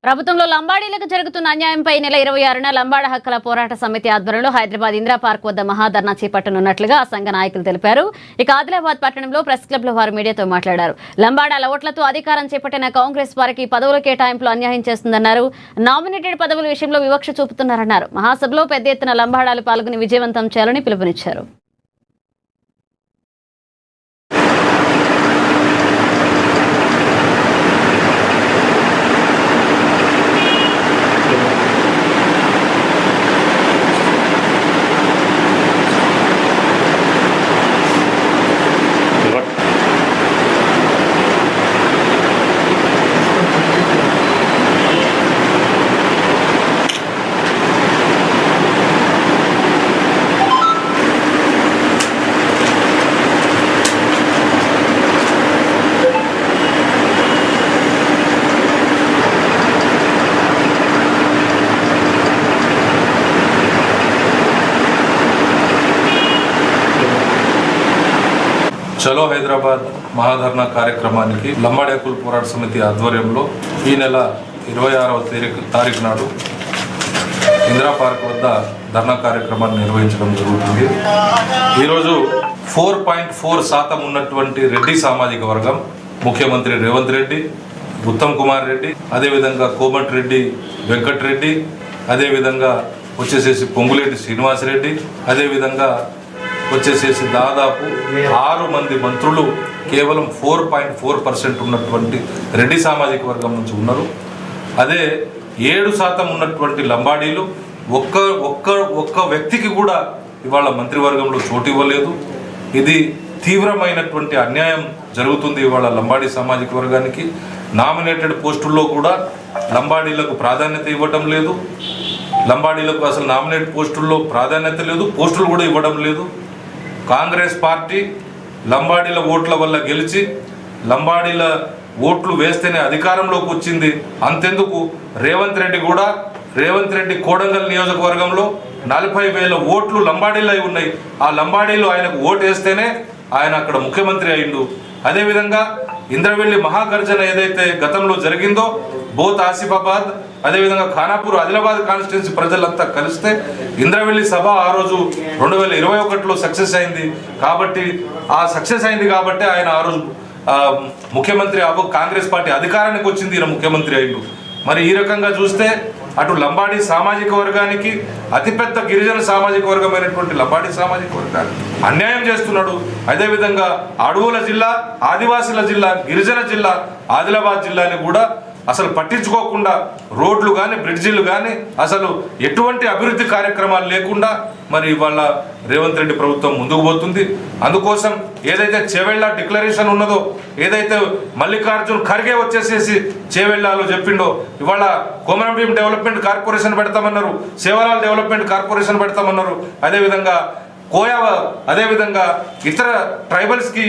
ప్రభుత్వంలో లంబాడీలకు జరుగుతున్న అన్యాయంపై నెల 26న లంబాడ హక్కుల పోరాట సమితి ఆధ్వర్యంలో హైదరాబాద్ ఇందిరా పార్క్ వద్ద మహాధర్నా చేపట్టనున్నట్లుగా ఆ సంఘ నాయకులు తెలిపారు. ఇక ఆదిలాబాద్ పట్టణంలో ప్రెస్ క్లబ్ లో వారు మీడియాతో మాట్లాడారు. లంబాడాల ఓట్లతో అధికారం చేపట్టిన కాంగ్రెస్ వారికి పదవుల కేటాయింపులు అన్యాయం చేస్తుందన్నారు. నామినేటెడ్ పదవుల విషయంలో వివక్ష చూపుతున్నారన్నారు. మహాసభలో పెద్ద ఎత్తున లంబాడాలు పాల్గొని విజయవంతం చేయాలని పిలుపునిచ్చారు. చలో హైదరాబాద్ మహాధర్నా కార్యక్రమానికి లంబాడి హక్కుల పోరాట సమితి ఆధ్వర్యంలో ఈ నెల 26వ తారీఖు నాడు ఇందిరా పార్క్ వద్ద ధర్నా కార్యక్రమాన్ని నిర్వహించడం జరుగుతుంది. ఈరోజు 4.4% ఉన్నటువంటి రెడ్డి సామాజిక వర్గం ముఖ్యమంత్రి రేవంత్ రెడ్డి, ఉత్తమ్ కుమార్ రెడ్డి, అదేవిధంగా కోమటిరెడ్డి వెంకటరెడ్డి, అదేవిధంగా వచ్చేసేసి పొంగులేటి శ్రీనివాసరెడ్డి, అదేవిధంగా వచ్చేసేసి దాదాపు 6 మంది మంత్రులు కేవలం 4.4% ఉన్నటువంటి రెడ్డి సామాజిక వర్గం నుంచి ఉన్నారు. అదే 7% ఉన్నటువంటి లంబాడీలు ఒక్క వ్యక్తికి కూడా ఇవాళ మంత్రివర్గంలో చోటు ఇవ్వలేదు. ఇది తీవ్రమైనటువంటి అన్యాయం జరుగుతుంది ఇవాళ లంబాడీ సామాజిక వర్గానికి. నామినేటెడ్ పోస్టుల్లో కూడా లంబాడీలకు ప్రాధాన్యత ఇవ్వటం లేదు. లంబాడీలకు అసలు నామినేట్ పోస్టుల్లో ప్రాధాన్యత లేదు, పోస్టులు కూడా ఇవ్వడం లేదు. కాంగ్రెస్ పార్టీ లంబాడీల ఓట్ల వల్ల గెలిచి లంబాడీల ఓట్లు వేస్తేనే అధికారంలోకి వచ్చింది. అంతెందుకు రేవంత్ రెడ్డి కోడంగల్ నియోజకవర్గంలో 40,000 ఓట్లు లంబాడీలై ఉన్నాయి. ఆ లంబాడీలు ఆయనకు ఓటు వేస్తేనే ఆయన అక్కడ ముఖ్యమంత్రి అయిండు. అదేవిధంగా ఇంద్రవెల్లి మహాగర్జన ఏదైతే గతంలో జరిగిందో, బోత్ ఆసిఫాబాద్ అదేవిధంగా ఖానాపూర్ ఆదిలాబాద్ కాన్స్టిట్యున్సీ ప్రజలంతా కలిస్తే ఇంద్రవెల్లి సభ ఆ రోజు 2021లో సక్సెస్ అయింది. కాబట్టి ఆ సక్సెస్ అయింది కాబట్టి ఆయన ఆ రోజు ముఖ్యమంత్రి కాంగ్రెస్ పార్టీ అధికారానికి వచ్చింది, ఈయన ముఖ్యమంత్రి అయిండు. మరి ఈ రకంగా చూస్తే అటు లంబాడీ సామాజిక వర్గానికి అతిపెద్ద గిరిజన సామాజిక వర్గమైనటువంటి లంబాడీ సామాజిక వర్గానికి అన్యాయం చేస్తున్నాడు. అదేవిధంగా అడవుల జిల్లా, ఆదివాసీల జిల్లా, గిరిజన జిల్లా ఆదిలాబాద్ జిల్లాని కూడా అసలు పట్టించుకోకుండా రోడ్లు కానీ బ్రిడ్జిలు కానీ అసలు ఎటువంటి అభివృద్ధి కార్యక్రమాలు లేకుండా మరి ఇవాళ రేవంత్ రెడ్డి ప్రభుత్వం ముందుకు పోతుంది. అందుకోసం ఏదైతే చేవెళ్ళ డిక్లరేషన్ ఉన్నదో, ఏదైతే మల్లికార్జున్ ఖర్గే వచ్చేసేసి చేవెళ్ళలో చెప్పిండో, ఇవాళ కొమరంభీం డెవలప్మెంట్ కార్పొరేషన్ పెడతామన్నారు, సేవలాల్ డెవలప్మెంట్ కార్పొరేషన్ పెడతామన్నారు, అదేవిధంగా కోయా, అదేవిధంగా ఇతర ట్రైబల్స్కి